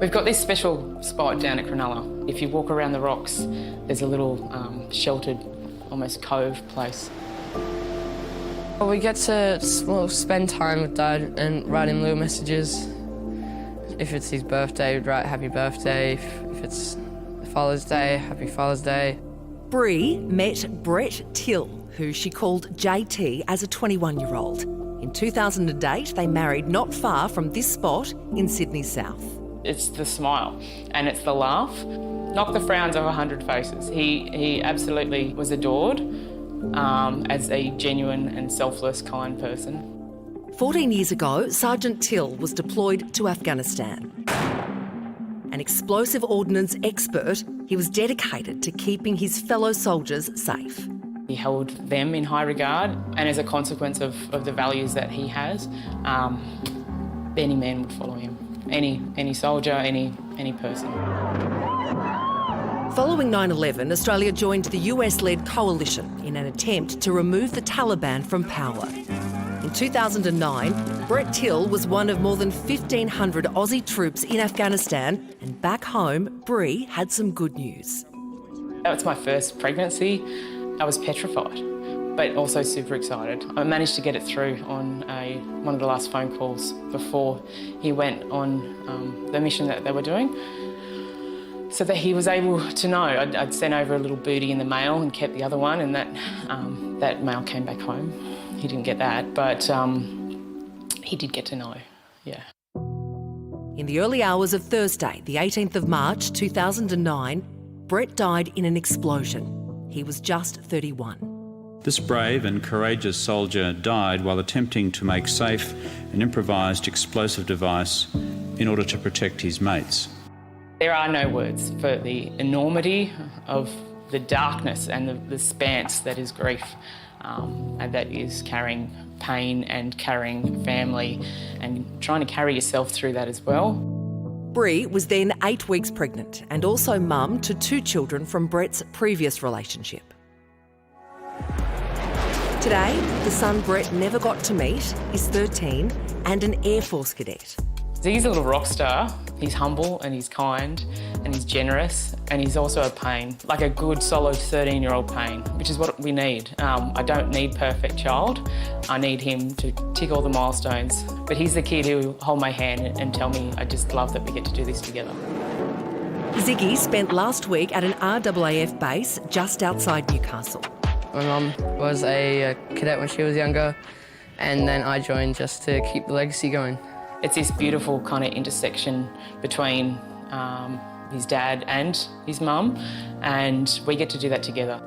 We've got this special spot down at Cronulla. If you walk around the rocks, there's a little sheltered, almost cove place. Well, we get to spend time with Dad and write him little messages. If it's his birthday, we'd write happy birthday. If it's Father's Day, happy Father's Day. Bree met Brett Till, who she called JT, as a 21-year-old. In 2008, they married not far from this spot in Sydney South. It's the smile and it's the laugh. Knock the frowns off 100 faces. He absolutely was adored as a genuine and selfless, kind person. 14 years ago, Sergeant Till was deployed to Afghanistan. An explosive ordnance expert, he was dedicated to keeping his fellow soldiers safe. He held them in high regard, and as a consequence of the values that he has, any man would follow him. Any soldier, any person. Following 9/11, Australia joined the US-led coalition in an attempt to remove the Taliban from power. In 2009, Brett Till was one of more than 1,500 Aussie troops in Afghanistan, and back home, Bree had some good news. That was my first pregnancy. I was petrified, but also super excited. I managed to get it through on one of the last phone calls before he went on the mission that they were doing, so that he was able to know. I'd sent over a little booty in the mail and kept the other one, and that mail came back home. He didn't get that, but he did get to know, yeah. In the early hours of Thursday, the 18th of March 2009, Brett died in an explosion. He was just 31. This brave and courageous soldier died while attempting to make safe an improvised explosive device in order to protect his mates. There are no words for the enormity of the darkness and the spanse that is grief, and that is carrying pain and carrying family and trying to carry yourself through that as well. Bree was then 8 weeks pregnant and also mum to 2 children from Brett's previous relationship. Today, the son Brett never got to meet is 13 and an Air Force cadet. He's a little rock star. He's humble and he's kind and he's generous, and he's also a pain, like a good solid 13-year-old pain, which is what we need. I don't need perfect child. I need him to tick all the milestones. But he's the kid who will hold my hand and tell me, I just love that we get to do this together. Ziggy spent last week at an RAAF base just outside Newcastle. My mum was a cadet when she was younger, and then I joined just to keep the legacy going. It's this beautiful kind of intersection between his dad and his mum, and we get to do that together.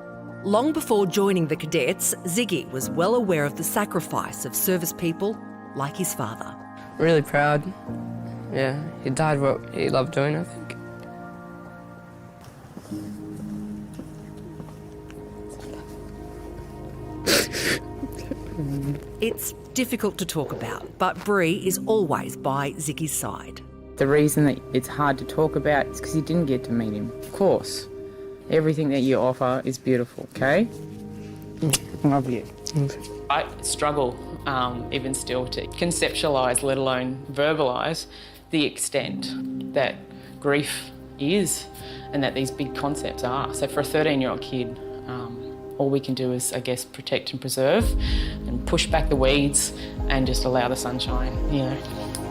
Long before joining the cadets, Ziggy was well aware of the sacrifice of service people like his father. Really proud. Yeah, he died what he loved doing, I think. It's difficult to talk about, but Bree is always by Ziggy's side. The reason that it's hard to talk about is because you didn't get to meet him. Of course, everything that you offer is beautiful, okay? Love you. I struggle even still to conceptualise, let alone verbalise, the extent that grief is and that these big concepts are. So for a 13-year-old kid, all we can do is, I guess, protect and preserve and push back the weeds and just allow the sunshine, you know,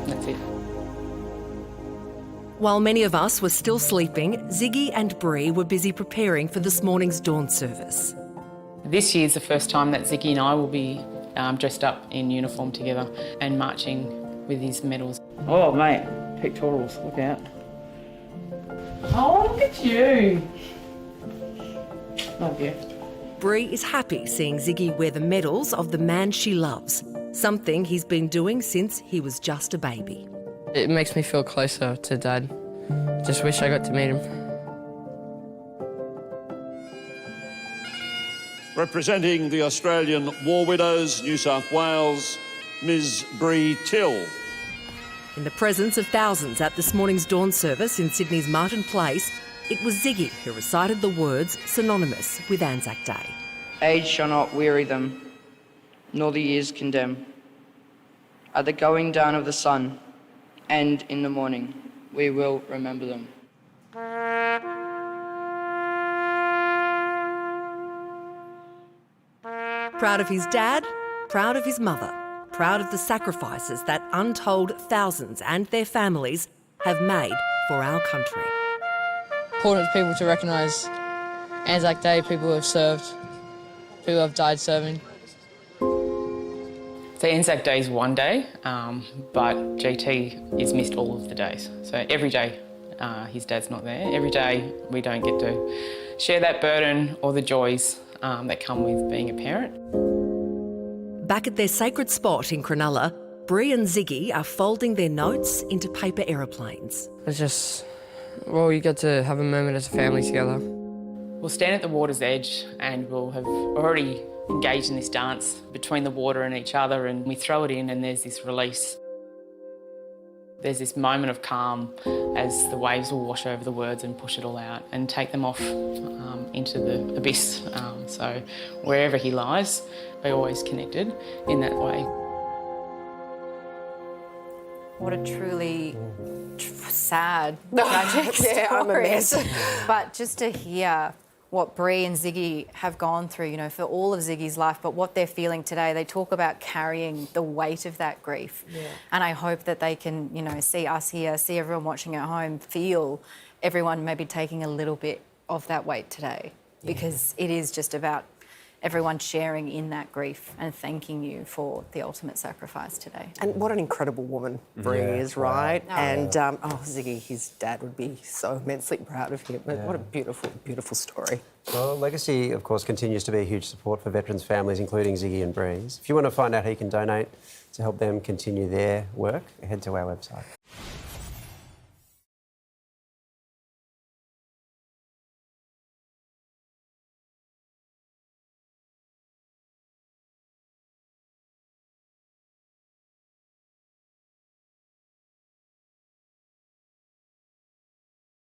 that's it. While many of us were still sleeping, Ziggy and Bree were busy preparing for this morning's dawn service. This year's the first time that Ziggy and I will be dressed up in uniform together and marching with his medals. Oh, mate, pectorals, look out. Oh, look at you. Love you. Bree is happy seeing Ziggy wear the medals of the man she loves, something he's been doing since he was just a baby. It makes me feel closer to Dad. Just wish I got to meet him. Representing the Australian War Widows, New South Wales, Ms Bree Till. In the presence of thousands at this morning's dawn service in Sydney's Martin Place, it was Ziggy who recited the words synonymous with Anzac Day. Age shall not weary them, nor the years condemn. At the going down of the sun, and in the morning, We will remember them. Proud of his dad, proud of his mother, proud of the sacrifices that untold thousands and their families have made for our country. Important for people to recognise Anzac Day, people who have served, people who have died serving. So Anzac Day is one day, but GT is missed all of the days. So every day his dad's not there. Every day we don't get to share that burden or the joys that come with being a parent. Back at their sacred spot in Cronulla, Bree and Ziggy are folding their notes into paper aeroplanes. It's just, well, you get to have a moment as a family together. We'll stand at the water's edge and we'll have already engaged in this dance between the water and each other, and we throw it in and there's this release. There's this moment of calm as the waves will wash over the words and push it all out and take them off into the abyss. So wherever he lies, we're always connected in that way. What a truly sad, tragic story. Yeah, I'm a mess. But just to hear what Bree and Ziggy have gone through, you know, for all of Ziggy's life, but what they're feeling today, they talk about carrying the weight of that grief. Yeah. And I hope that they can, you know, see us here, see everyone watching at home, feel everyone maybe taking a little bit of that weight today, because it is just about everyone sharing in that grief and thanking you for the ultimate sacrifice today. And what an incredible woman Bree is, right? Wow. And Ziggy, his dad would be so immensely proud of him. But what a beautiful, beautiful story. Well, Legacy, of course, continues to be a huge support for veterans' families, including Ziggy and Bree's. If you want to find out how you can donate to help them continue their work, head to our website.